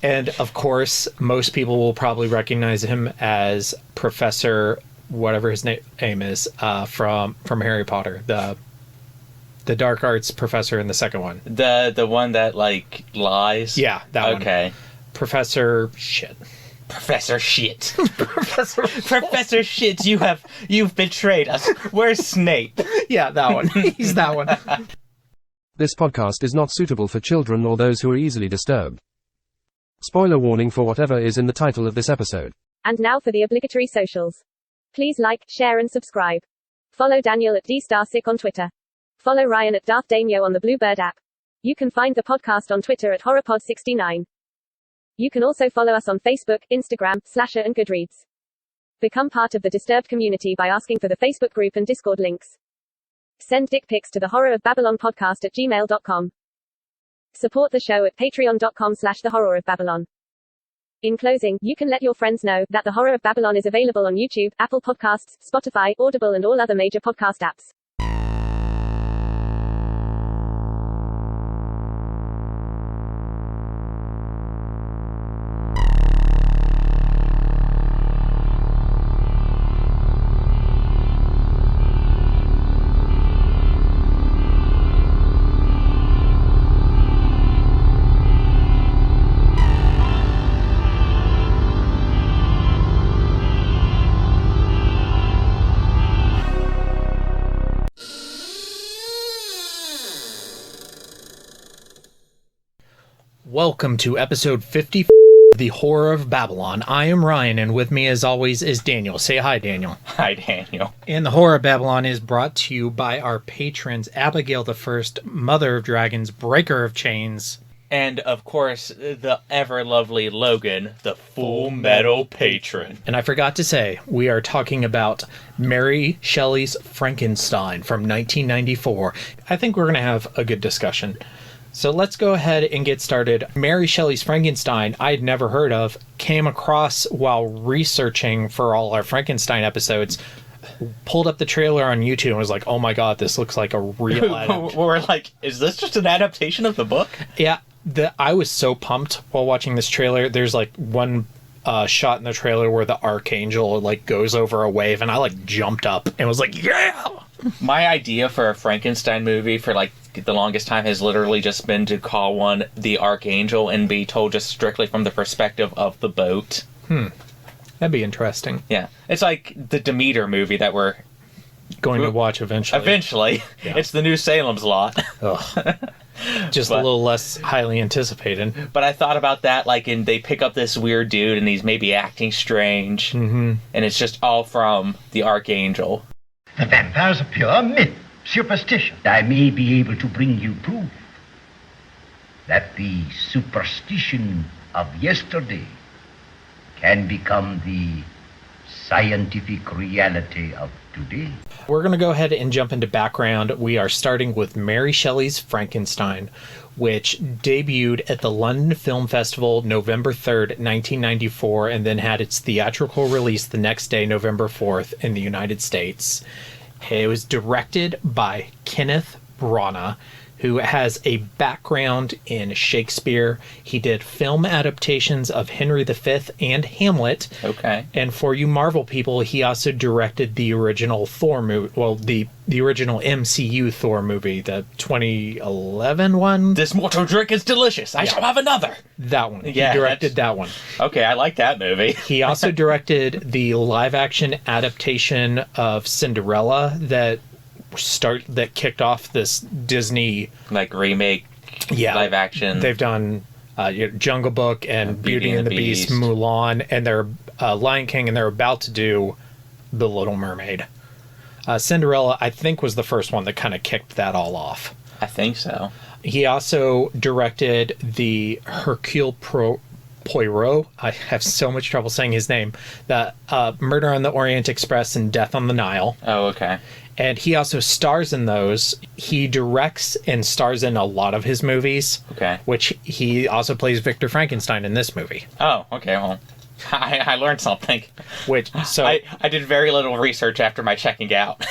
And, of course, most people will probably recognize him as Professor, whatever his name is, from Harry Potter. The dark arts professor in the second one. The one that, like, lies? Yeah, that one. Okay. Professor Shit. Professor Shit. Professor Shit, you've betrayed us. Where's Snape? Yeah, that one. He's that one. This podcast is not suitable for children or those who are easily disturbed. Spoiler warning for whatever is in the title of this episode. And now for the obligatory socials. Please like, share and subscribe. Follow Daniel at @DStarSick on Twitter. Follow Ryan at Darth Damio on the Bluebird app. You can find the podcast on Twitter at HorrorPod69. You can also follow us on Facebook, Instagram, Slasher and Goodreads. Become part of the Disturbed community by asking for the Facebook group and Discord links. Send dick pics to the Horror of Babylon podcast at gmail.com. Support the show at patreon.com/The Horror of Babylon. In closing, you can let your friends know that The Horror of Babylon is available on YouTube, Apple Podcasts, Spotify, Audible and all other major podcast apps. Welcome to episode 50 The Horror of Babylon. I am Ryan, and with me as always is Daniel. Say hi, Daniel. Hi, Daniel. And The Horror of Babylon is brought to you by our patrons, Abigail the First, Mother of Dragons, Breaker of Chains. And, of course, the ever-lovely Logan, the Full Metal Patron. And I forgot to say, we are talking about Mary Shelley's Frankenstein from 1994. I think we're going to have a good discussion. So let's go ahead and get started. Mary Shelley's Frankenstein, I had never heard of, came across while researching for all our Frankenstein episodes, pulled up the trailer on YouTube and was like, oh my god, this looks like a real adaptation. We're like, is this just an adaptation of the book? Yeah, I was so pumped while watching this trailer. There's like one shot in the trailer where the Archangel like goes over a wave and I like jumped up and was like, yeah! My idea for a Frankenstein movie for like the longest time has literally just been to call one the Archangel and be told just strictly from the perspective of the boat. That'd be interesting. Yeah. It's like the Demeter movie that we're going to watch eventually. Eventually. Yeah. It's the new Salem's Lot. Ugh. Just a little less highly anticipated. But I thought about that, like, and they pick up this weird dude and he's maybe acting strange. Mm-hmm. And it's just all from the Archangel. The vampire's a pure myth, superstition. I may be able to bring you proof that the superstition of yesterday can become the scientific reality of today. We're going to go ahead and jump into background. We are starting with Mary Shelley's Frankenstein, which debuted at the London Film Festival November 3rd, 1994, and then had its theatrical release the next day, November 4th, in the United States. It was directed by Kenneth Branagh, who has a background in Shakespeare. He did film adaptations of Henry V and Hamlet. Okay. And for you Marvel people, he also directed the original Thor movie, well, the original MCU Thor movie, the 2011 one. This mortal drink is delicious. I shall have another. That one. Yeah, he directed that one. Okay, I like that movie. He also directed the live-action adaptation of Cinderella that kicked off this Disney like remake, live action. They've done Jungle Book and Beauty and the Beast, Mulan, and they're Lion King, and they're about to do The Little Mermaid. Cinderella, I think, was the first one that kind of kicked that all off. I think so. He also directed the Hercule Poirot. I have so much trouble saying his name. The Murder on the Orient Express and Death on the Nile. Oh, okay. And he also stars in those. He directs and stars in a lot of his movies. Okay. Which he also plays Victor Frankenstein in this movie. Oh, okay. Well, I learned something. I did very little research after my checking out.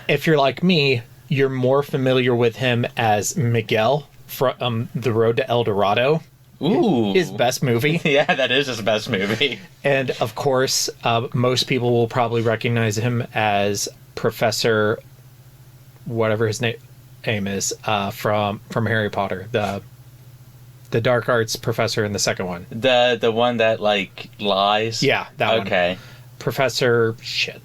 If you're like me, you're more familiar with him as Miguel from The Road to El Dorado. Ooh. His best movie. Yeah, that is his best movie. And, of course, most people will probably recognize him as Professor... whatever his name is, from Harry Potter. The dark arts professor in the second one. The one that, like, lies? Yeah, that one. Okay. Professor shit.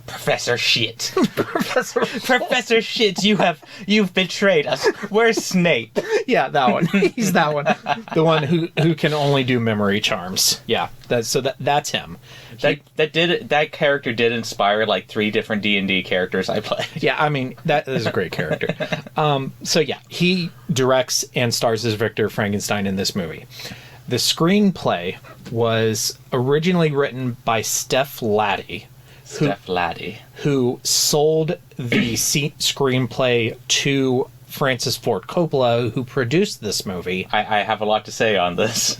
Professor Shit. Professor Shit, you've betrayed us. Where's Snape? Yeah, that one. He's that one. The one who can only do memory charms. Yeah, that's him. That character did inspire like 3 different D&D characters I played. Yeah, I mean, that is a great character. So yeah, he directs and stars as Victor Frankenstein in this movie. The screenplay was originally written by Steph Laddie, who sold the screenplay to Francis Ford Coppola, who produced this movie. I have a lot to say on this.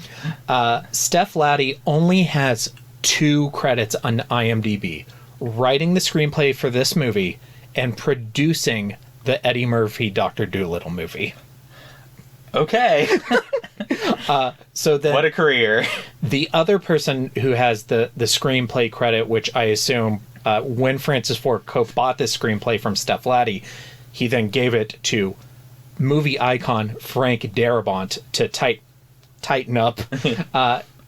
Steph Laddie only has 2 credits on IMDb, writing the screenplay for this movie and producing the Eddie Murphy Dr. Dolittle movie. Okay. So then, what a career. The other person who has the screenplay credit, which I assume when Francis Ford Coppola bought this screenplay from Steph Laddie, he then gave it to movie icon Frank Darabont to tighten up.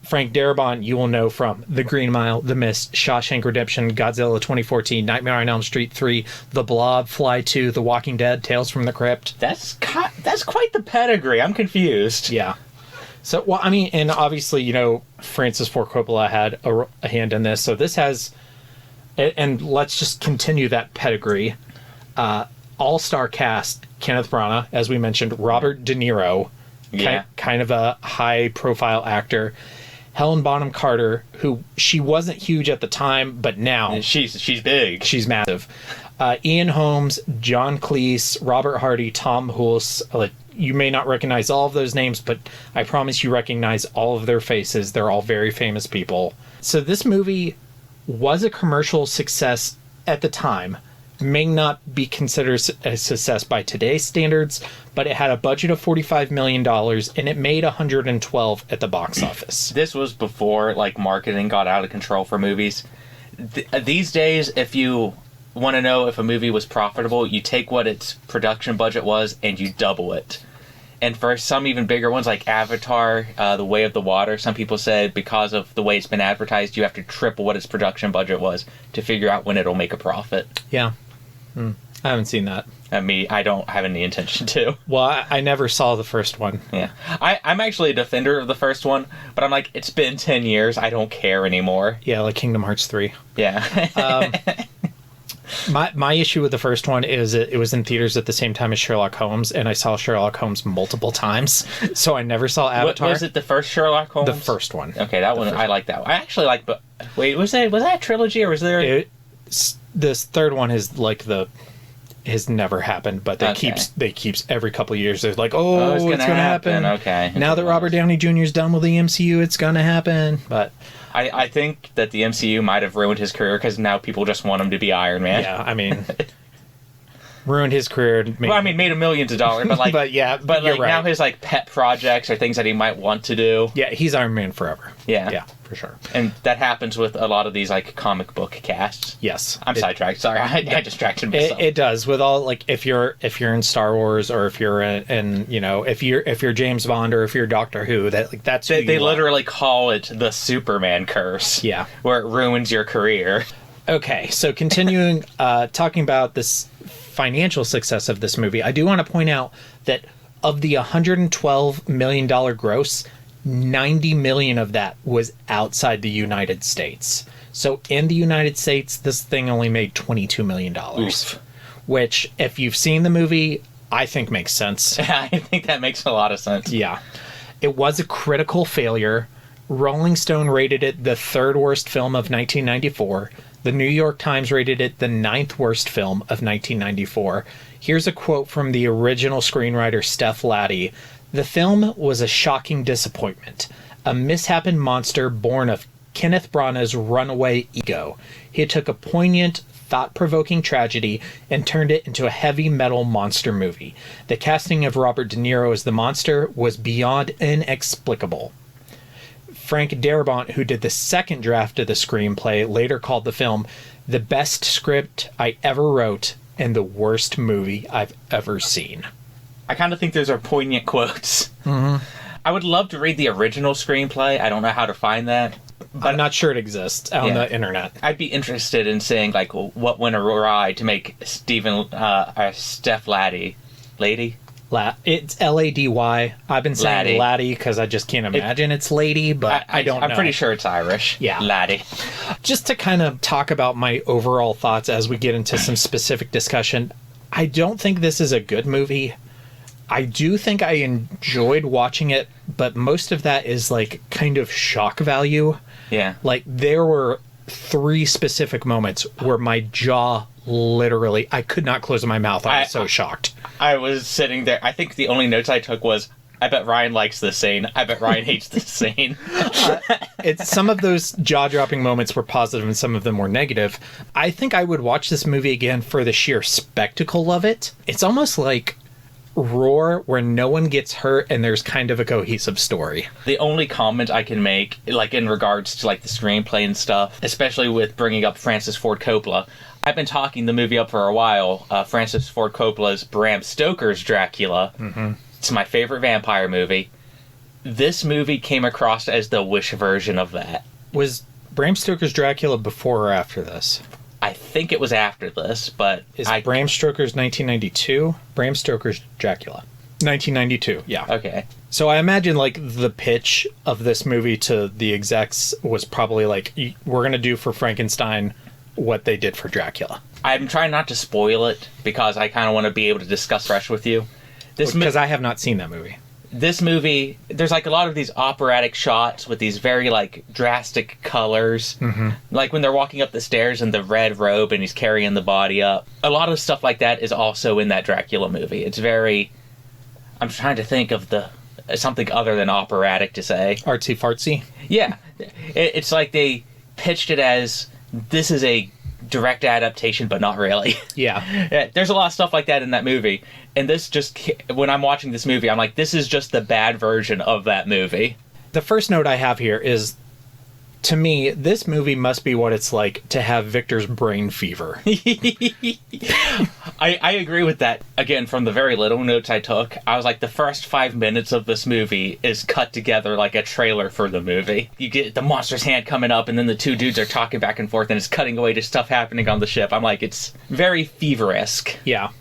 Frank Darabont, you will know from The Green Mile, The Mist, Shawshank Redemption, Godzilla 2014, Nightmare on Elm Street 3, The Blob, Fly 2, The Walking Dead, Tales from the Crypt. That's quite the pedigree. I'm confused. Yeah. So, well, I mean, and obviously, you know, Francis Ford Coppola had a hand in this. So this has, and let's just continue that pedigree. All-star cast, Kenneth Branagh, as we mentioned, Robert De Niro, kind of a high-profile actor. Helen Bonham Carter, who she wasn't huge at the time, but now she's big. She's massive. Ian Holmes, John Cleese, Robert Hardy, Tom Hulse. You may not recognize all of those names, but I promise you recognize all of their faces. They're all very famous people. So this movie was a commercial success at the time. May not be considered a success by today's standards, but it had a budget of $45 million and it made $112 at the box office. This was before like marketing got out of control for movies. These days, if you want to know if a movie was profitable, you take what its production budget was and you double it. And for some even bigger ones like Avatar, The Way of the Water, some people said because of the way it's been advertised, you have to triple what its production budget was to figure out when it'll make a profit. Yeah. I haven't seen that. I don't have any intention to. Well, I never saw the first one. Yeah. I'm actually a defender of the first one, but I'm like, it's been 10 years. I don't care anymore. Yeah, like Kingdom Hearts 3. Yeah. My issue with the first one is it was in theaters at the same time as Sherlock Holmes, and I saw Sherlock Holmes multiple times, so I never saw Avatar. Was it the first Sherlock Holmes? The first one. Okay, that one, I like that one. I actually like, but wait, was that a trilogy, or was there... This third one is like has never happened, but they keeps every couple of years they're like, it's gonna happen. Okay. Now that Robert Downey Jr. is done with the MCU, it's gonna happen. But I think that the MCU might have ruined his career because now people just want him to be Iron Man. Yeah, I mean, ruined his career. Made him millions of dollars, but like, but like now his like pet projects or things that he might want to do. Yeah, he's Iron Man forever. Yeah, for sure. And that happens with a lot of these like comic book casts. Yes, I'm sidetracked. Sorry, I distracted myself. It does with all like if you're in Star Wars or if you're in if you're James Bond or if you're Doctor Who, that's they literally call it the Superman curse. Yeah, where it ruins your career. Okay, so continuing talking about this financial success of this movie, I do want to point out that of the $112 million gross, 90 million of that was outside the United States. So in the United States, this thing only made $22 million. Oof. Which, if you've seen the movie, I think makes sense. I think that makes a lot of sense. Yeah. It was a critical failure. Rolling Stone rated it the 3rd worst film of 1994. The New York Times rated it the 9th worst film of 1994. Here's a quote from the original screenwriter Steph Laddie. The film was a shocking disappointment. A misshapen monster born of Kenneth Branagh's runaway ego. He took a poignant, thought-provoking tragedy and turned it into a heavy metal monster movie. The casting of Robert De Niro as the monster was beyond inexplicable. Frank Darabont, who did the second draft of the screenplay, later called the film the best script I ever wrote and the worst movie I've ever seen. I kind of think those are poignant quotes. Mm-hmm. I would love to read the original screenplay. I don't know how to find that. But I'm not sure it exists on the internet. I'd be interested in seeing, like, what went awry to make Steph Laddie. Lady? It's Lady. I've been saying Laddie because I just can't imagine it's lady, but I don't know. I'm pretty sure it's Irish. Yeah. Laddie. Just to kind of talk about my overall thoughts as we get into some specific discussion, I don't think this is a good movie. I do think I enjoyed watching it, but most of that is like kind of shock value. Yeah. Like there were 3 specific moments where my jaw literally, I could not close my mouth. I was so shocked. I was sitting there. I think the only notes I took was, I bet Ryan likes this scene. I bet Ryan hates this scene. It's some of those jaw-dropping moments were positive and some of them were negative. I think I would watch this movie again for the sheer spectacle of it. It's almost like Roar, where no one gets hurt and there's kind of a cohesive story. The only comment I can make, like in regards to like the screenplay and stuff, especially with bringing up Francis Ford Coppola, I've been talking the movie up for a while. Francis Ford Coppola's Bram Stoker's Dracula. Mm-hmm. It's my favorite vampire movie. This movie came across as the Wish version of that. Was Bram Stoker's Dracula before or after this? I think it was after this, but... Bram Stoker's 1992? Bram Stoker's Dracula. 1992, yeah. Okay. So I imagine, like, the pitch of this movie to the execs was probably like, we're going to do for Frankenstein what they did for Dracula. I'm trying not to spoil it, because I kind of want to be able to discuss fresh with you. Because I have not seen that movie. This movie, there's like a lot of these operatic shots with these very like drastic colors. Mm-hmm. Like when they're walking up the stairs in the red robe and he's carrying the body up. A lot of stuff like that is also in that Dracula movie. It's very... I'm trying to think of something other than operatic to say. Artsy fartsy? Yeah. It's like they pitched it as, this is a direct adaptation, but not really. Yeah. There's a lot of stuff like that in that movie. And this just, when I'm watching this movie, I'm like, this is just the bad version of that movie. The first note I have here is, to me, this movie must be what it's like to have Victor's brain fever. I agree with that. Again, from the very little notes I took, I was like, the first 5 minutes of this movie is cut together like a trailer for the movie. You get the monster's hand coming up, and then the 2 dudes are talking back and forth, and it's cutting away to stuff happening on the ship. I'm like, it's very fever-esque. Yeah.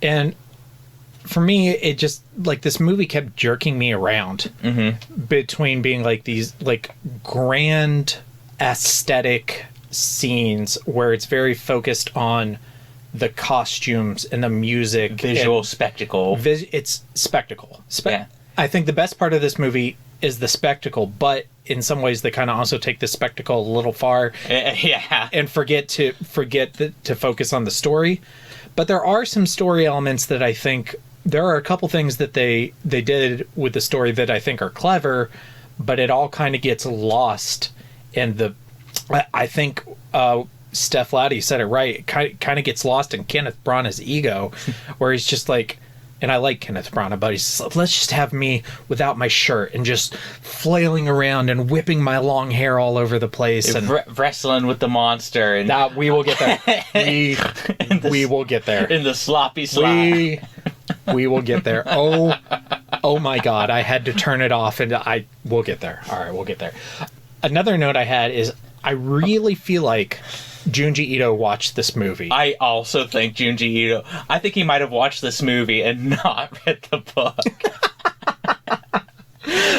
And for me, it just, like, this movie kept jerking me around between being, like, these, like, grand aesthetic scenes where it's very focused on the costumes and the music. Visual spectacle. It's spectacle. Yeah. I think the best part of this movie is the spectacle, but in some ways they kind of also take the spectacle a little far. Yeah. And forget to focus on the story. But there are some story elements that I think... There are a couple things that they did with the story that I think are clever, but it all kind of gets lost in I think Steph Laddie said it right. It kind of gets lost in Kenneth Branagh's ego, where he's just like, and I like Kenneth Branagh, but he's like, let's just have me without my shirt and just flailing around and whipping my long hair all over the place and wrestling with the monster. And we will get there. We will get there. In the sloppy slide. We will get there. Oh my God. I had to turn it off and we'll get there. All right, we'll get there. Another note I had is I really feel like Junji Ito watched this movie. I also think Junji Ito. I think he might have watched this movie and not read the book.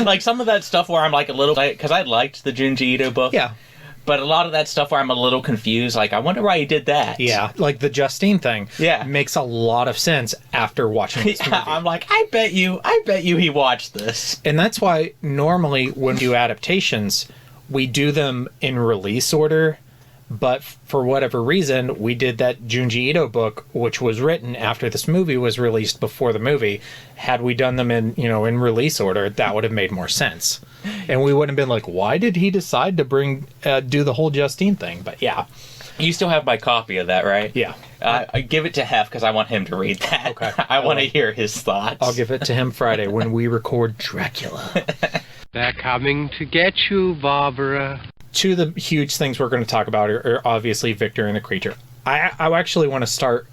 Like some of that stuff where I'm like a little... Because I liked the Junji Ito book. Yeah. But a lot of that stuff where I'm a little confused, like, I wonder why he did that. Yeah, like the Justine thing. Yeah. Makes a lot of sense after watching this movie. I'm like, I bet you he watched this. And that's why normally when we do adaptations, we do them in release order. But for whatever reason, we did that Junji Ito book, which was written after this movie was released before the movie. Had we done them in release order, that would have made more sense. And we wouldn't have been like, why did he decide to do the whole Justine thing? But yeah. You still have my copy of that, right? Yeah. I give it to Hef because I want him to read that. Okay. I want to hear his thoughts. I'll give it to him Friday when we record Dracula. They're coming to get you, Barbara. Two of the huge things we're going to talk about are obviously Victor and the creature. I actually want to start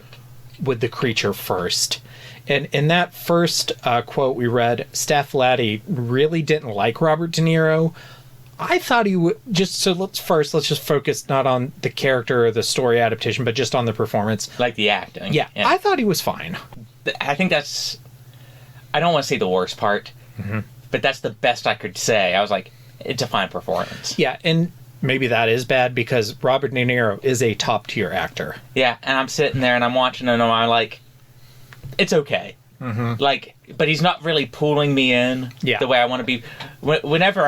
with the creature first. And in that first quote we read, Steph Laddie really didn't like Robert De Niro. I thought he would let's just focus not on the character or the story adaptation, but just on the performance. Like the acting. Yeah. I thought he was fine. I think that's, I don't want to say the worst part, but that's the best I could say. I was like, it's a fine performance. Yeah, and maybe that is bad because Robert De Niro is a top tier actor. Yeah, and I'm sitting there and I'm watching it and I'm like, it's okay. Like, but he's not really pulling me in the way I want to be. Whenever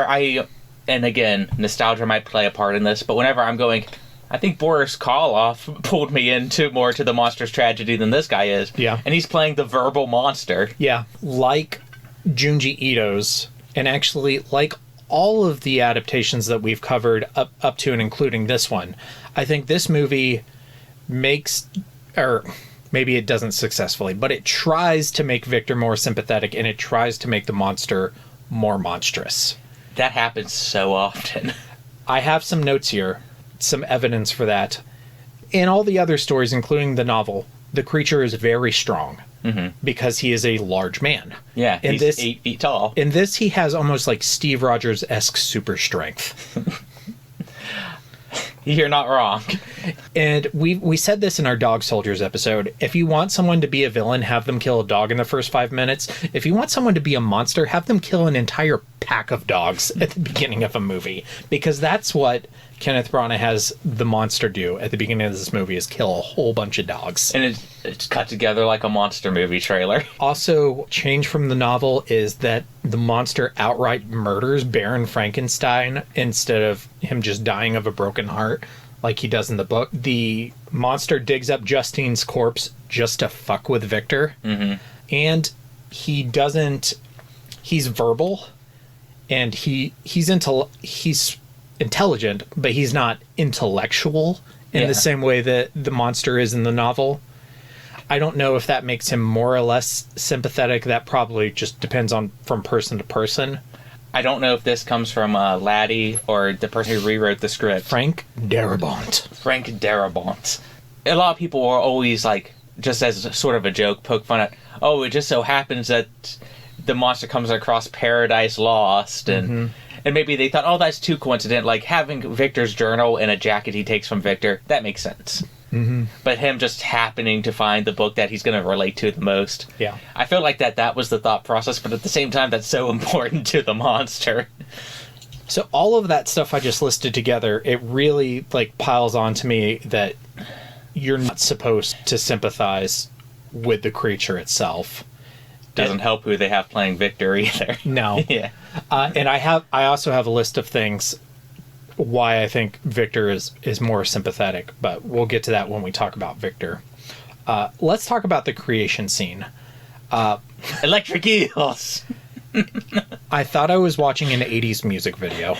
and again, nostalgia might play a part in this, but whenever I'm going, I think Boris Karloff pulled me into more to the monster's tragedy than this guy is. Yeah. And he's playing the verbal monster. Yeah. Like Junji Ito's, and actually like all of the adaptations that we've covered up to and including this one, I think this movie makes, or maybe it doesn't successfully, but it tries to make Victor more sympathetic and it tries to make the monster more monstrous. That happens so often. I have some notes here, some evidence for that. In all the other stories, including the novel, the creature is very strong because he is a large man. Yeah, he's 8 feet tall. In this, he has almost like Steve Rogers-esque super strength. You're not wrong. And we said this in our Dog Soldiers episode. If you want someone to be a villain, have them kill a dog in the first 5 minutes. If you want someone to be a monster, have them kill an entire pack of dogs at the beginning of a movie. Because that's what Kenneth Branagh has the monster do at the beginning of this movie, is kill a whole bunch of dogs. And it's cut together like a monster movie trailer. Also, change from the novel is that the monster outright murders Baron Frankenstein instead of him just dying of a broken heart like he does in the book. The monster digs up Justine's corpse just to fuck with Victor. And he's verbal and he's intelligent, but he's not intellectual in the same way that the monster is in the novel. I don't know if that makes him more or less sympathetic. That probably just depends on from person to person. I don't know if this comes from Laddie or the person who rewrote the script. Frank Darabont. Frank Darabont. A lot of people are always like, just as sort of a joke, poke fun at, oh, it just so happens that the monster comes across Paradise Lost, and maybe they thought, oh, that's too coincident. Like having Victor's journal in a jacket he takes from Victor, that makes sense. But him just happening to find the book that he's going to relate to the most. Yeah. I feel like that was the thought process, but at the same time, that's so important to the monster. So all of that stuff I just listed together, it really like piles on to me that you're not supposed to sympathize with the creature itself. Doesn't help who they have playing Victor either. No. Yeah. And I also have a list of things why I think Victor is more sympathetic, but we'll get to that when we talk about Victor. Let's talk about the creation scene. Electric eels! I thought I was watching an 80s music video.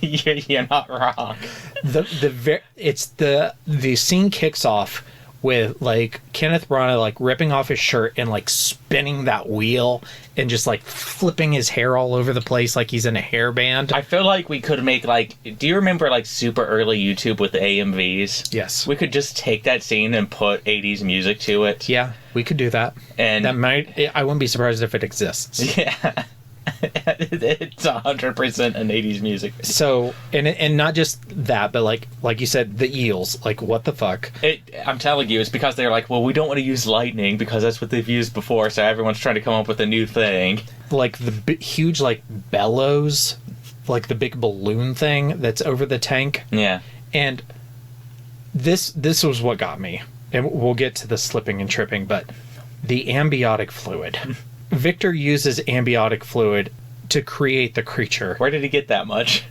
You're not wrong. The scene kicks off with like Kenneth Branagh like ripping off his shirt and like spinning that wheel and just like flipping his hair all over the place like he's in a hairband. I feel like we could make like, do you remember like super early YouTube with the AMVs? Yes. We could just take that scene and put 80s music to it. Yeah, we could do that. And that I wouldn't be surprised if it exists. Yeah. It's 100% an 80s music video. So, and not just that, but like you said, the eels. Like, what the fuck? I'm telling you, it's because they're like, well, we don't want to use lightning because that's what they've used before, so everyone's trying to come up with a new thing. Like the huge, like, bellows, like the big balloon thing that's over the tank. Yeah. And this was what got me. And we'll get to the slipping and tripping, but the amniotic fluid. Victor uses amniotic fluid to create the creature. Where did he get that much?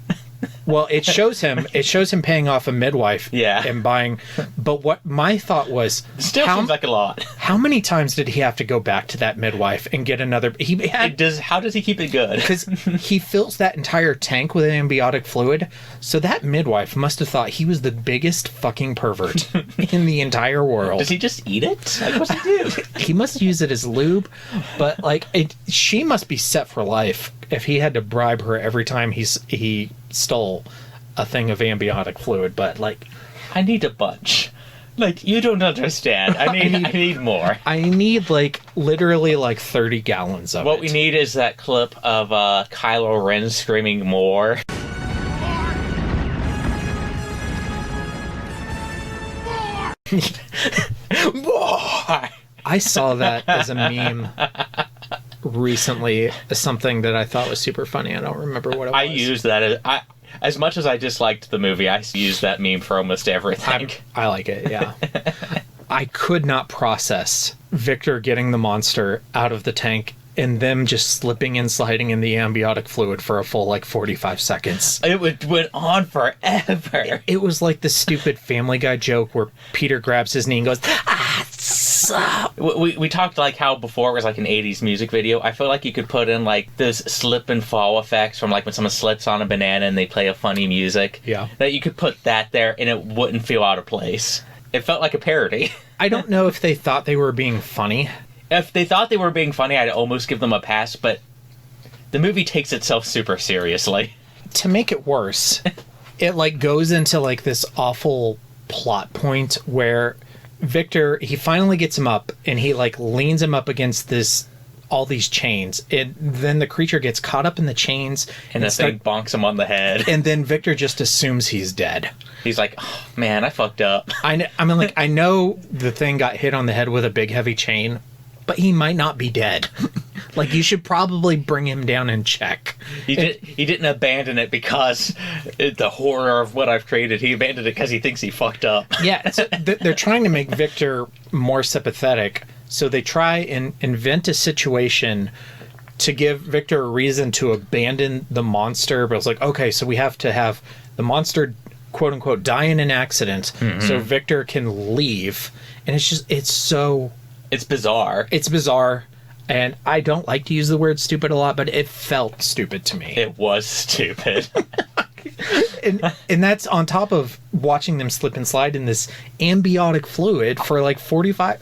Well, it shows him paying off a midwife Yeah. and buying. But what my thought was, Still seems like a lot. how many times did he have to go back to that midwife and get another? How does he keep it good? Because he fills that entire tank with amniotic fluid. So that midwife must have thought he was the biggest fucking pervert in the entire world. Does he just eat it? Like, what's he do? He must use it as lube, but like she must be set for life if he had to bribe her every time he stole a thing of amniotic fluid. But like, I need a bunch. Like, you don't understand. I need more. I need like literally like 30 gallons of it. What we need is that clip of Kylo Ren screaming more. I saw that as a meme recently, something that I thought was super funny. I don't remember what it was. I used that as much as I disliked the movie, I used that meme for almost everything. I like it, yeah. I could not process Victor getting the monster out of the tank and them just slipping and sliding in the amniotic fluid for a full, like, 45 seconds. It went on forever. It was like the stupid Family Guy joke where Peter grabs his knee and goes, ah, sup. We talked like how before it was like an 80s music video. I feel like you could put in like those slip and fall effects from like when someone slips on a banana and they play a funny music. Yeah. That you could put that there and it wouldn't feel out of place. It felt like a parody. I don't know if they thought they were being funny. If they thought they were being funny, I'd almost give them a pass, but the movie takes itself super seriously. To make it worse, it like goes into like this awful plot point where Victor, he finally gets him up and he like leans him up against all these chains. Then the creature gets caught up in the chains And the thing bonks him on the head. and then Victor just assumes he's dead. He's like, oh, man, I fucked up. I mean, like, I know the thing got hit on the head with a big heavy chain, but he might not be dead. Like, you should probably bring him down and check. He didn't abandon it because the horror of what I've created. He abandoned it because he thinks he fucked up. Yeah, so they're trying to make Victor more sympathetic, so they try and invent a situation to give Victor a reason to abandon the monster. But it's like, okay, so we have to have the monster, quote unquote, die in an accident so Victor can leave. And it's bizarre. It's bizarre. And I don't like to use the word stupid a lot, but it felt stupid to me. It was stupid. and that's on top of watching them slip and slide in this amniotic fluid for like 45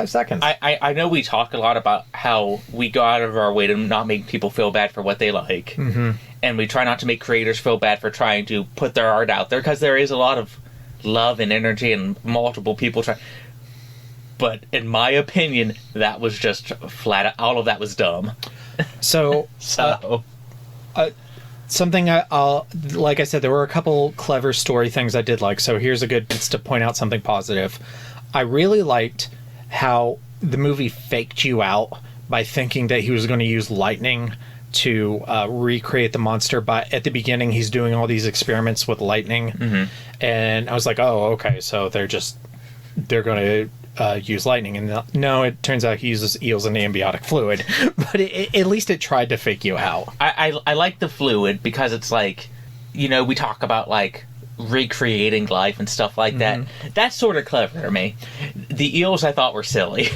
seconds. I know we talk a lot about how we go out of our way to not make people feel bad for what they like. Mm-hmm. And we try not to make creators feel bad for trying to put their art out there, because there is a lot of love and energy and multiple people trying. But in my opinion, that was just flat. All of that was dumb. So something I'll like I said, there were a couple clever story things I did like. So here's a good chance to point out something positive. I really liked how the movie faked you out by thinking that he was going to use lightning to recreate the monster. But at the beginning, he's doing all these experiments with lightning, and I was like, oh, okay, so they're going to use lightning. And no, it turns out he uses eels and amniotic fluid. But at least it tried to fake you out. I like the fluid because it's like, we talk about like recreating life and stuff like that. That's sort of clever to me. The eels I thought were silly.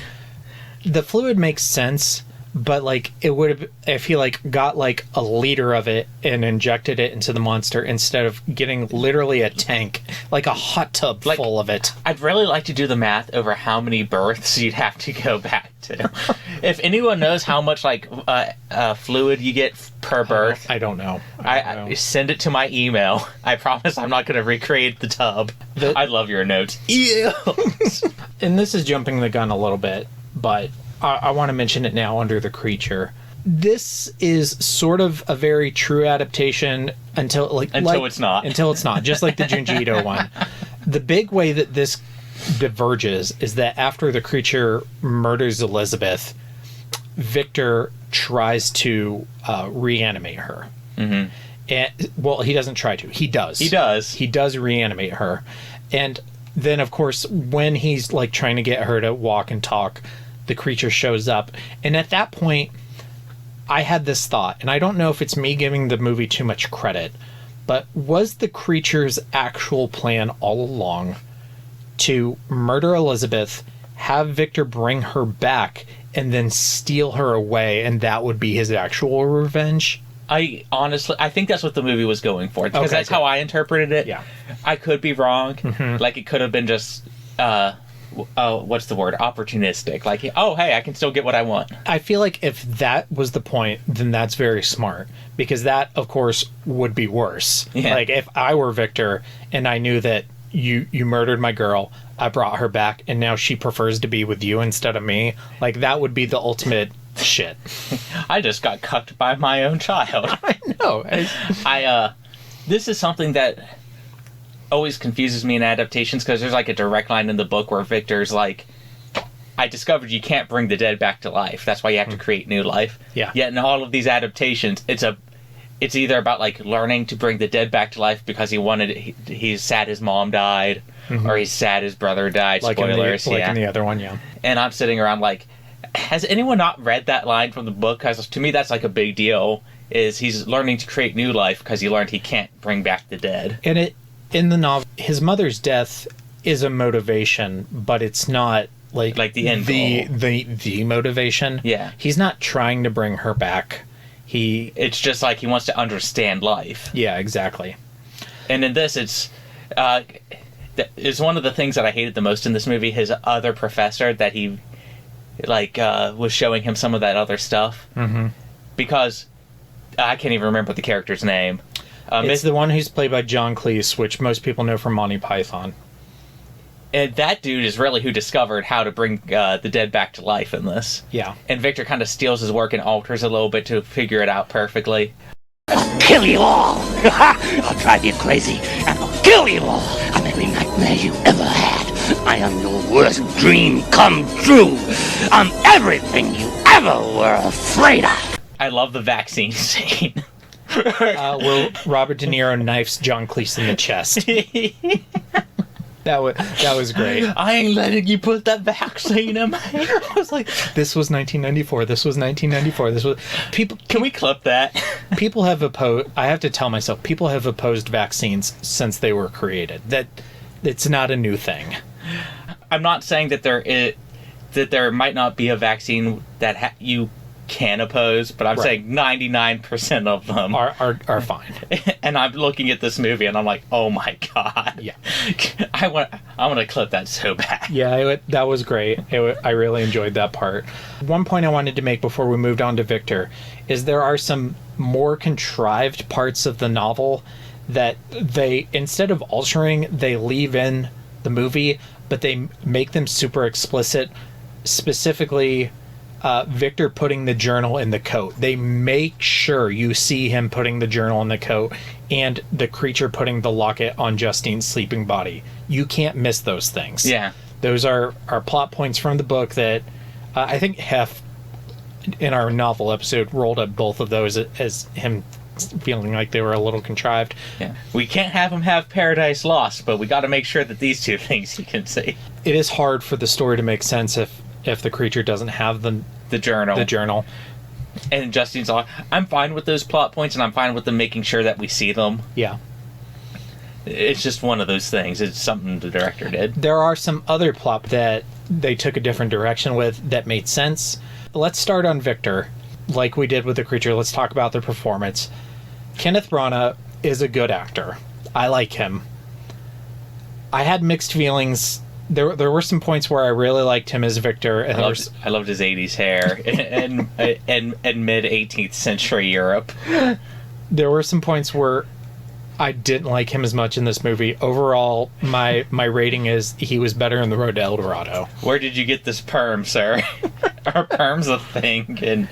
The fluid makes sense, but like it would have if he like got like a liter of it and injected it into the monster instead of getting literally a tank, like a hot tub full of it. I'd really like to do the math over how many births you'd have to go back to. If anyone knows how much like fluid you get per birth, I don't know. I send it to my email. I promise I'm not going to recreate the tub. I love your notes. Yeah. And this is jumping the gun a little bit, but I want to mention it now under the creature. This is sort of a very true adaptation until it's not. Until it's not, just like the Junji Ito one. The big way that this diverges is that after the creature murders Elizabeth, Victor tries to reanimate her. Mm-hmm. And, well, he doesn't try to. He does. He does reanimate her. And then, of course, when he's like trying to get her to walk and talk, the creature shows up. And at that point, I had this thought, and I don't know if it's me giving the movie too much credit, but was the creature's actual plan all along to murder Elizabeth, have Victor bring her back, and then steal her away, and that would be his actual revenge? I think that's what the movie was going for, because Okay, that's good. how I interpreted it. Yeah. I could be wrong. Like, it could have been just, what's the word? Opportunistic. Like, oh, hey, I can still get what I want. I feel like if that was the point, then that's very smart, because that, of course, would be worse. Yeah. Like, if I were Victor and I knew that you murdered my girl, I brought her back, and now she prefers to be with you instead of me, like, that would be the ultimate shit. I just got cucked by my own child. I know. This is something that always confuses me in adaptations, because there's like a direct line in the book where Victor's like, I discovered you can't bring the dead back to life. That's why you have to create new life. Yeah. Yet in all of these adaptations, it's either about like learning to bring the dead back to life because he's sad his mom died, or he's sad his brother died. Like Spoilers. in the other one, yeah. And I'm sitting around like, has anyone not read that line from the book? Because to me, that's like a big deal. Is he's learning to create new life because he learned he can't bring back the dead. And in the novel, his mother's death is a motivation, but it's not like the end goal. the motivation. Yeah. He's not trying to bring her back. It's just like he wants to understand life. Yeah, exactly. And in this, it's one of the things that I hated the most in this movie. His other professor that he was showing him some of that other stuff. Because I can't even remember the character's name. It's the one who's played by John Cleese, which most people know from Monty Python. And that dude is really who discovered how to bring the dead back to life in this. Yeah. And Victor kind of steals his work and alters a little bit to figure it out perfectly. I'll kill you all! I'll drive you crazy, and I'll kill you all! I'm every nightmare you ever had. I am your worst dream come true. I'm everything you ever were afraid of. I love the vaccine scene. Where Robert De Niro knifes John Cleese in the chest. That was great. I ain't letting you put that vaccine in my hair. I was like, this was 1994. This was 1994. This was people. Can we clip that? People have opposed. I have to tell myself, people have opposed vaccines since they were created. That it's not a new thing. I'm not saying that there might not be a vaccine that you can oppose, but I'm saying 99% of them are fine. And I'm looking at this movie and I'm like, oh my god. Yeah. I want to clip that so bad. Yeah, that was great. I really enjoyed that part. One point I wanted to make before we moved on to Victor is there are some more contrived parts of the novel that they, instead of altering, they leave in the movie, but they make them super explicit. Specifically, Victor putting the journal in the coat. They make sure you see him putting the journal in the coat and the creature putting the locket on Justine's sleeping body. You can't miss those things. Yeah. Those are plot points from the book that I think Hef, in our novel episode, rolled up both of those as him feeling like they were a little contrived. Yeah. We can't have him have Paradise Lost, but we got to make sure that these two things he can see. It is hard for the story to make sense if the creature doesn't have the journal. And Justine's like, I'm fine with those plot points, and I'm fine with them making sure that we see them. Yeah. It's just one of those things. It's something the director did. There are some other plot that they took a different direction with that made sense. Let's start on Victor. Like we did with the creature, let's talk about the performance. Kenneth Branagh is a good actor. I like him. I had mixed feelings. There were some points where I really liked him as Victor. And I loved his 80s hair in mid 18th century Europe. There were some points where I didn't like him as much in this movie. Overall, my rating is he was better in The Road to El Dorado. Where did you get this perm, sir? Are perms a thing in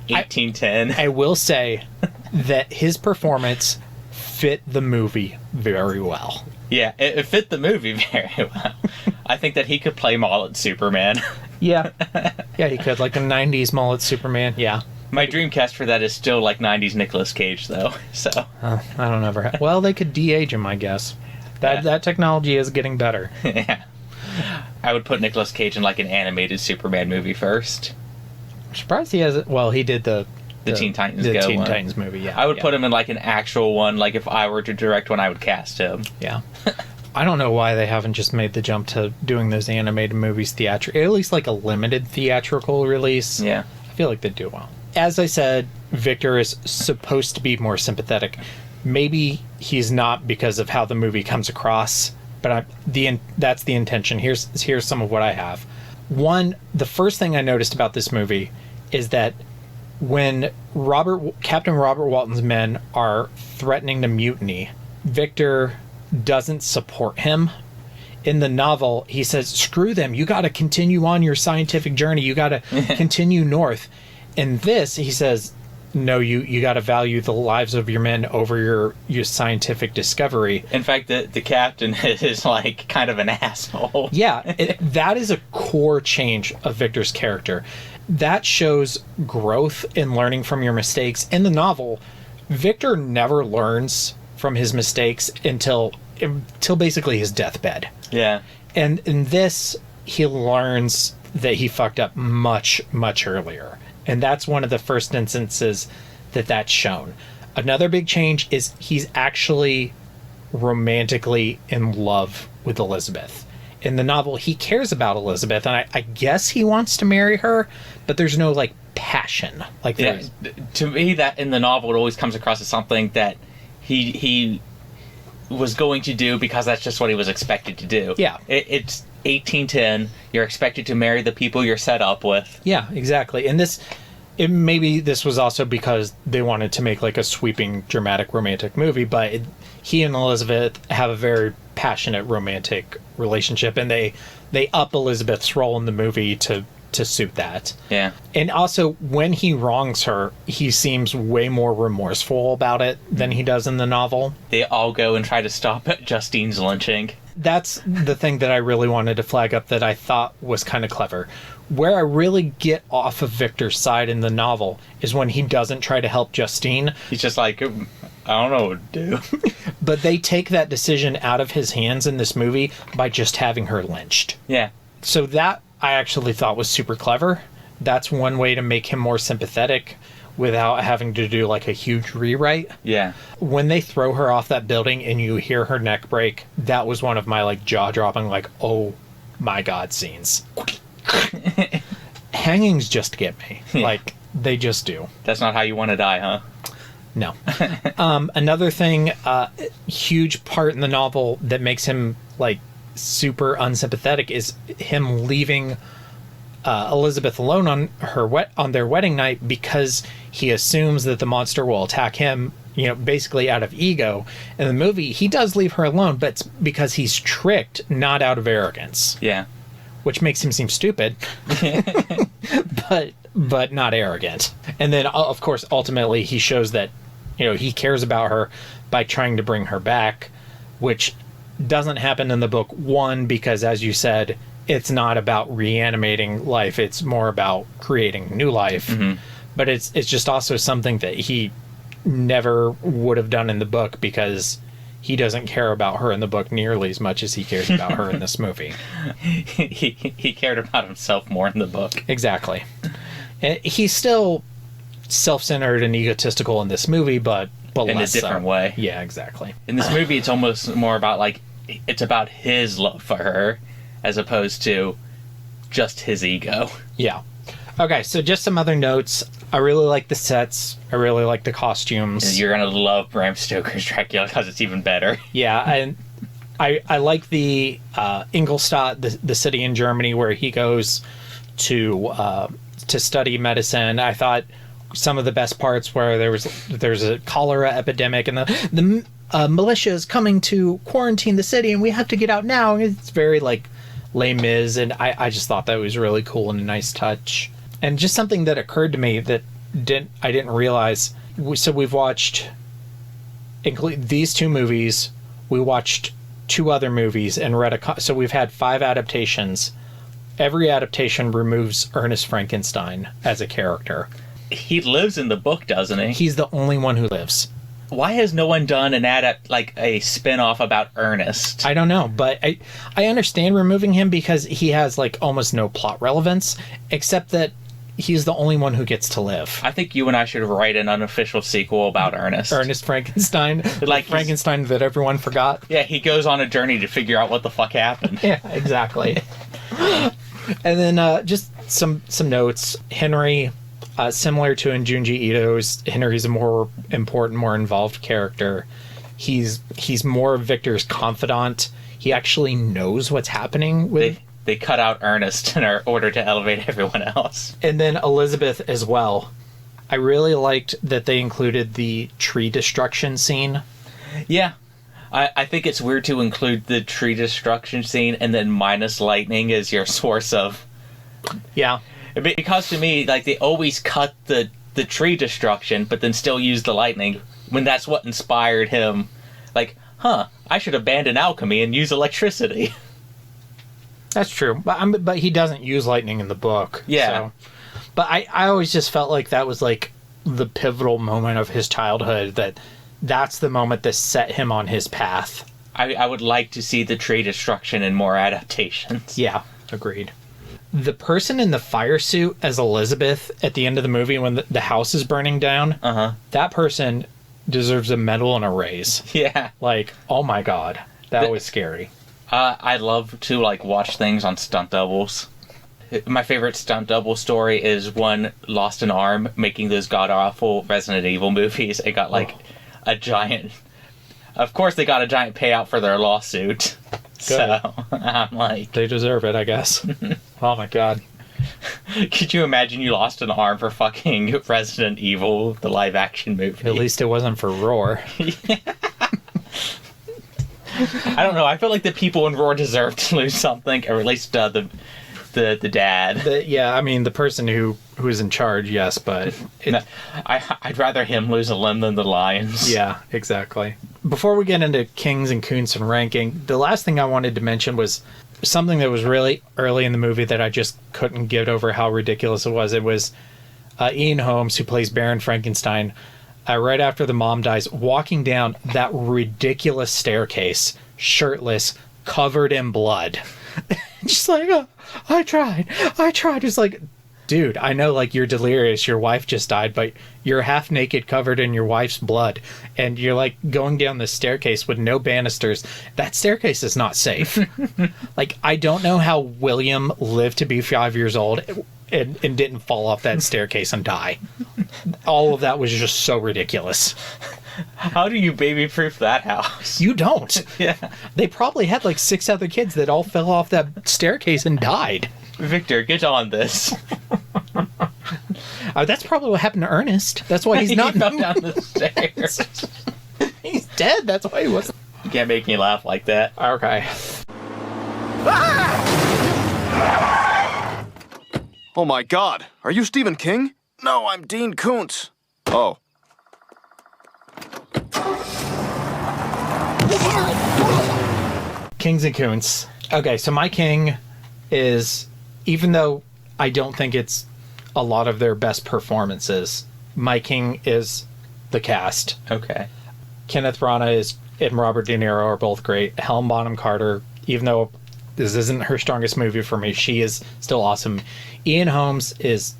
1810? I will say that his performance fit the movie very well. Yeah, it fit the movie very well. I think that he could play mullet Superman. Yeah. Yeah, he could. Like a 90s mullet Superman. Yeah. My dream cast for that is still like 90s Nicolas Cage, though. So I don't ever. Well, they could de-age him, I guess. That technology is getting better. Yeah. I would put Nicolas Cage in like an animated Superman movie first. I'm surprised he has. Well, he did the The Teen Titans the Go Teen one. Titans movie. Yeah, I would yeah. put him in like an actual one. Like if I were to direct one, I would cast him. Yeah. I don't know why they haven't just made the jump to doing those animated movies theatrical, at least like a limited theatrical release. Yeah. I feel like they do well. As I said, Victor is supposed to be more sympathetic. Maybe he's not because of how the movie comes across, but that's the intention. Here's some of what I have. One, the first thing I noticed about this movie is that when Captain Robert Walton's men are threatening to mutiny, Victor doesn't support him. In the novel, he says, screw them, you got to continue on your scientific journey, you got to continue north. In this, he says, no, you got to value the lives of your men over your scientific discovery. In fact, the captain is like kind of an asshole. Yeah, that is a core change of Victor's character. That shows growth in learning from your mistakes. In the novel, Victor never learns from his mistakes until basically his deathbed. Yeah. And in this, he learns that he fucked up much, much earlier. And that's one of the first instances that's shown. Another big change is he's actually romantically in love with Elizabeth. In the novel, he cares about Elizabeth, and I guess he wants to marry her, but there's no, like, passion. Like, yeah, to me, that in the novel, it always comes across as something that he was going to do because that's just what he was expected to do. Yeah. It's 1810. You're expected to marry the people you're set up with. Yeah, exactly. And maybe this was also because they wanted to make like a sweeping, dramatic, romantic movie, but he and Elizabeth have a very passionate romantic relationship, and they up Elizabeth's role in the movie to suit that. Yeah. And also, when he wrongs her, he seems way more remorseful about it than he does in the novel. They all go and try to stop Justine's lynching. That's the thing that I really wanted to flag up that I thought was kind of clever. Where I really get off of Victor's side in the novel is when he doesn't try to help Justine. He's just like, I don't know what to do. But they take that decision out of his hands in this movie by just having her lynched. Yeah. So that I actually thought was super clever. That's one way to make him more sympathetic without having to do like a huge rewrite. Yeah. When they throw her off that building and you hear her neck break, that was one of my like jaw-dropping, like, oh my god scenes. Hangings just get me. Yeah. Like, they just do. That's not how you want to die, huh? No. Another thing, huge part in the novel that makes him like super unsympathetic is him leaving Elizabeth alone on their wedding night because he assumes that the monster will attack him, basically out of ego. In the movie, he does leave her alone, but it's because he's tricked, not out of arrogance. Yeah. Which makes him seem stupid, but not arrogant. And then, of course, ultimately, he shows that, he cares about her by trying to bring her back, which doesn't happen in the book. One, because, as you said, it's not about reanimating life. It's more about creating new life. Mm-hmm. But it's just also something that he never would have done in the book because he doesn't care about her in the book nearly as much as he cares about her in this movie. He cared about himself more in the book. Exactly. He's still self-centered and egotistical in this movie, but in less a different way. Yeah, exactly. In this movie, it's almost more about it's about his love for her as opposed to just his ego. Yeah. Okay, so just some other notes. I really like the sets. I really like the costumes. And you're going to love Bram Stoker's Dracula because it's even better. Yeah, and I like the Ingolstadt, the city in Germany where he goes to study medicine. I thought some of the best parts where there's a cholera epidemic and the militia is coming to quarantine the city and we have to get out now. It's very like Les Mis, and I just thought that was really cool and a nice touch. And just something that occurred to me that I didn't realize. So we've watched these two movies. We watched two other movies and read so we've had 5 adaptations. Every adaptation removes Ernest Frankenstein as a character. He lives in the book, doesn't he? He's the only one who lives. Why has no one done a spin-off about Ernest? I don't know, but I understand removing him because he has like almost no plot relevance, except that he's the only one who gets to live. I think you and I should write an unofficial sequel about Ernest. Ernest Frankenstein. Like Frankenstein that everyone forgot. Yeah, he goes on a journey to figure out what the fuck happened. Yeah, exactly. And then just some notes. Henry, similar to in Junji Ito's, Henry's a more important, more involved character. He's more of Victor's confidant. He actually knows what's happening with... They cut out Ernest in order to elevate everyone else. And then Elizabeth as well. I really liked that they included the tree destruction scene. Yeah. I think it's weird to include the tree destruction scene and then minus lightning as your source of... Yeah. Because to me, like, they always cut the tree destruction, but then still use the lightning, when that's what inspired him. Like, I should abandon alchemy and use electricity. That's true. But he doesn't use lightning in the book. Yeah. So. But I always just felt like that was, like, the pivotal moment of his childhood, that's the moment that set him on his path. I would like to see the tree destruction in more adaptations. Yeah, agreed. The person in the fire suit as Elizabeth at the end of the movie when the house is burning down, that person deserves a medal and a raise. Yeah. Like, oh my god, that was scary. I love to, like, watch things on stunt doubles. My favorite stunt double story is one lost an arm making those god-awful Resident Evil movies. It got, like, a giant... Of course they got a giant payout for their lawsuit. Good. So, I'm like... They deserve it, I guess. Oh my god. Could you imagine you lost an arm for fucking Resident Evil, the live-action movie? At least it wasn't for Roar. Yeah. I don't know. I feel like the people in Roar deserve to lose something, or at least the dad. Yeah, I mean, the person who is in charge, yes, but... I'd rather him lose a limb than the lions. Yeah, exactly. Before we get into Kings and Koontz and ranking, the last thing I wanted to mention was something that was really early in the movie that I just couldn't get over how ridiculous it was. It was Ian Holmes, who plays Baron Frankenstein, right after the mom dies, walking down that ridiculous staircase, shirtless, covered in blood. Just like, oh, I tried. It's like, dude, I know, like, you're delirious, your wife just died, but you're half naked, covered in your wife's blood, and you're, like, going down this staircase with no banisters. That staircase is not safe. Like, I don't know how William lived to be 5 years old and didn't fall off that staircase and die. All of that was just so ridiculous. How do you baby-proof that house? You don't. Yeah. They probably had like 6 other kids that all fell off that staircase and died. Victor, get on this. That's probably what happened to Ernest. That's why he's not... He fell down the stairs. He's dead. That's why he wasn't... You can't make me laugh like that. Okay. Oh my god, are you Stephen King? No, I'm Dean Koontz. Oh. Kings and Koontz. Okay, so my king is, even though I don't think it's a lot of their best performances, my king is the cast. Okay. Kenneth Branagh and Robert De Niro are both great. Helen Bonham Carter, even though this isn't her strongest movie for me, she is still awesome. Ian Holmes is,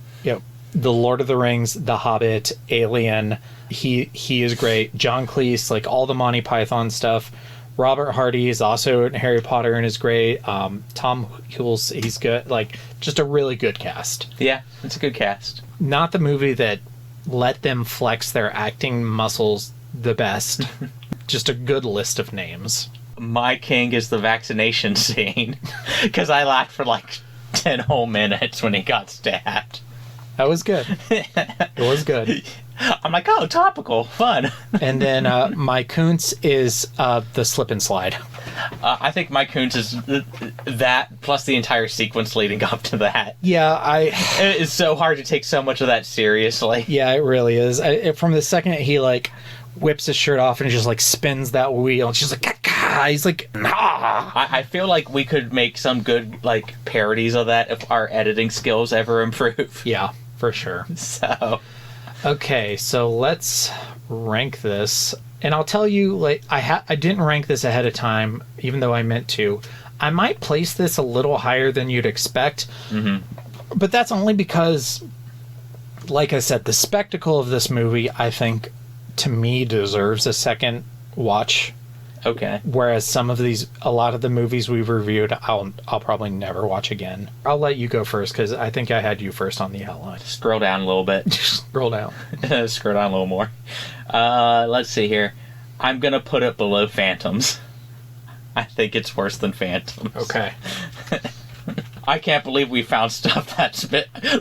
The Lord of the Rings, The Hobbit, Alien. He is great. John Cleese, like all the Monty Python stuff. Robert Hardy is also in Harry Potter and is great. Tom Hulce, he's good. Like, just a really good cast. Yeah, it's a good cast. Not the movie that let them flex their acting muscles the best. Just a good list of names. My king is the vaccination scene, because I laughed for like 10 whole minutes when he got stabbed. That was good. It was good. I'm like, oh, topical, fun. And then my Koontz is the slip and slide. I think my Koontz is that, plus the entire sequence leading up to that. Yeah, It's so hard to take so much of that seriously. Yeah, it really is. From the second he, like, whips his shirt off and just, like, spins that wheel, and she's like, Kaka! He's like, nah! I feel like we could make some good, like, parodies of that if our editing skills ever improve. Yeah, for sure. So... Okay, so let's rank this. And I'll tell you, like, I didn't rank this ahead of time, even though I meant to. I might place this a little higher than you'd expect. Mm-hmm. But that's only because like I said, the spectacle of this movie, I think, to me, deserves a second watch. Okay. Whereas a lot of the movies we've reviewed, I'll probably never watch again. I'll let you go first because I think I had you first on the outline. Scroll down a little bit. Scroll down. Scroll down a little more. Let's see here. I'm going to put it below Phantoms. I think it's worse than Phantoms. Okay. I can't believe we found stuff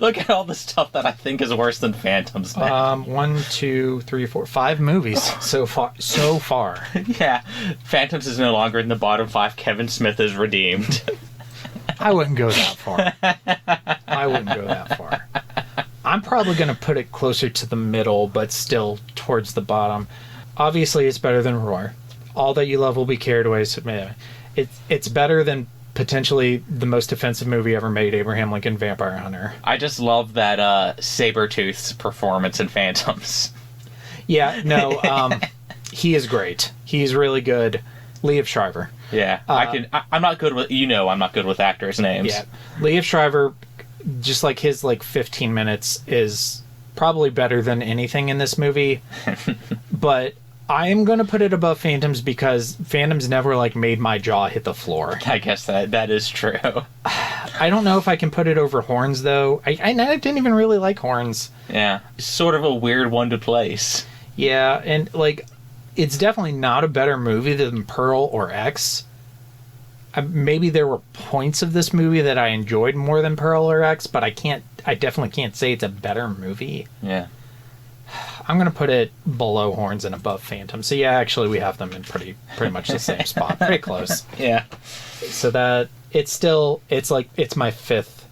look at all the stuff that I think is worse than Phantoms. 1, 2, 3, 4, 5 movies so far. Yeah. Phantoms is no longer in the bottom 5. Kevin Smith is redeemed. I wouldn't go that far. I'm probably going to put it closer to the middle, but still towards the bottom. Obviously, it's better than Roar. All That You Love Will Be Carried Away. So it's better than potentially the most offensive movie ever made, Abraham Lincoln Vampire Hunter. I just love that Sabretooth's performance in Phantoms. Yeah, no, he is great. He's really good. Liev Schreiber. Yeah, I'm not good with, I'm not good with actors' names. Yeah, Liev Schreiber, just like his 15 minutes is probably better than anything in this movie. But I am going to put it above Phantoms because Phantoms never made my jaw hit the floor. I guess that is true. I don't know if I can put it over Horns though. I didn't even really like Horns. Yeah, it's sort of a weird one to place. Yeah, and it's definitely not a better movie than Pearl or X. Maybe there were points of this movie that I enjoyed more than Pearl or X, but I definitely can't say it's a better movie. Yeah. I'm going to put it below Horns and above Phantom. So yeah, actually we have them in pretty much the same spot. Pretty close. Yeah. So that it's my fifth.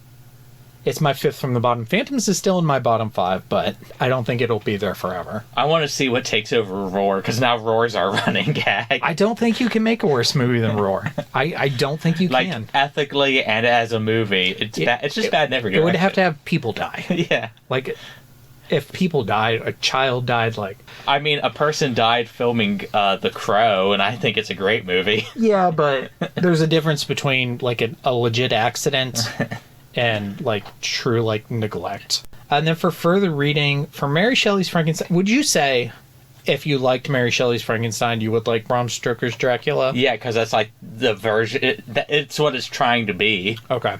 It's my fifth from the bottom. Phantoms is still in my bottom 5, but I don't think it'll be there forever. I want to see what takes over Roar, because now Roar's our running gag. I don't think you can make a worse movie than Roar. I don't think you can. Ethically and as a movie, it's just bad in every direction. It would have to have people die. Yeah. If people died, a child died, I mean, a person died filming The Crow, and I think it's a great movie. Yeah, but there's a difference between, a legit accident and, true, neglect. And then for further reading, for Mary Shelley's Frankenstein, would you say, if you liked Mary Shelley's Frankenstein, you would like Bram Stoker's Dracula? Yeah, because that's, the version, it's what it's trying to be. Okay.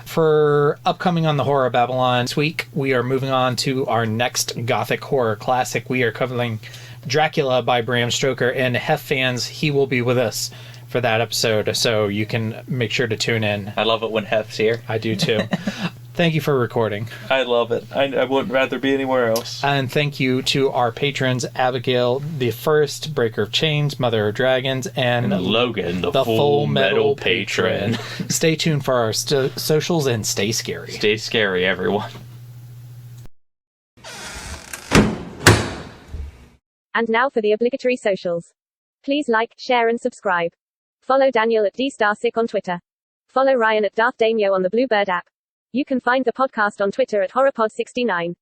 For upcoming on the Horror of Babylon this week, we are moving on to our next Gothic horror classic. We are covering Dracula by Bram Stoker, and Hef fans, he will be with us for that episode, so you can make sure to tune in. I love it when Hef's here. I do too. Thank you for recording. I love it. I wouldn't rather be anywhere else. And thank you to our patrons, Abigail, the First, Breaker of Chains, Mother of Dragons, and Logan, the Full Metal Patron. Stay tuned for our socials and stay scary. Stay scary, everyone. And now for the obligatory socials. Please like, share, and subscribe. Follow Daniel at DStarSick on Twitter. Follow Ryan at Darth Damio on the Bluebird app. You can find the podcast on Twitter at HorrorPod69.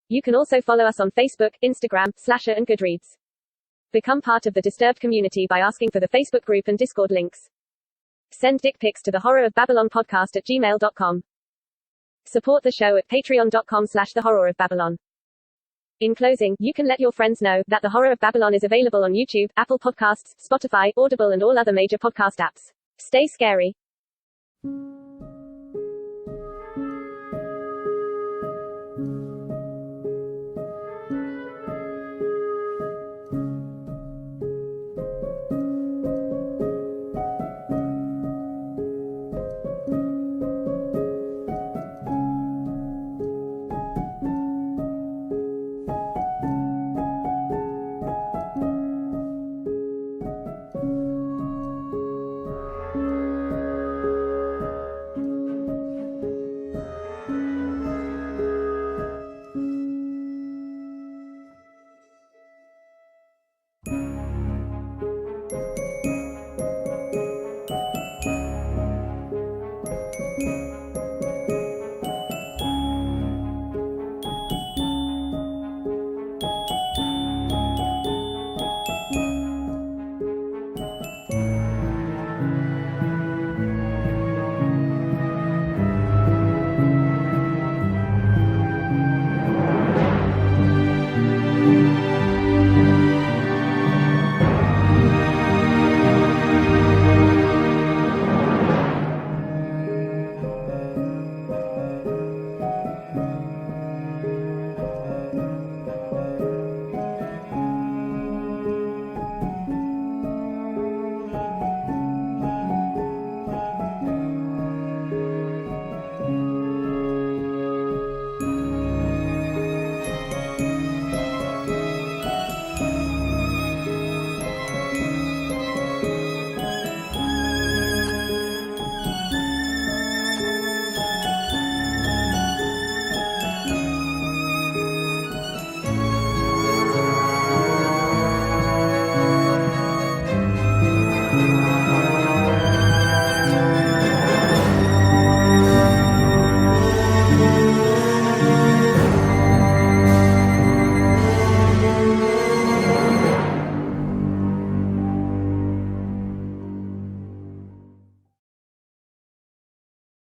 You can also follow us on Facebook, Instagram, Slasher, and Goodreads. Become part of the Disturbed community by asking for the Facebook group and Discord links. Send dick pics to the Horror of Babylon podcast at gmail.com. Support the show at patreon.com/the Horror of Babylon. In closing, you can let your friends know that The Horror of Babylon is available on YouTube, Apple Podcasts, Spotify, Audible, and all other major podcast apps. Stay scary.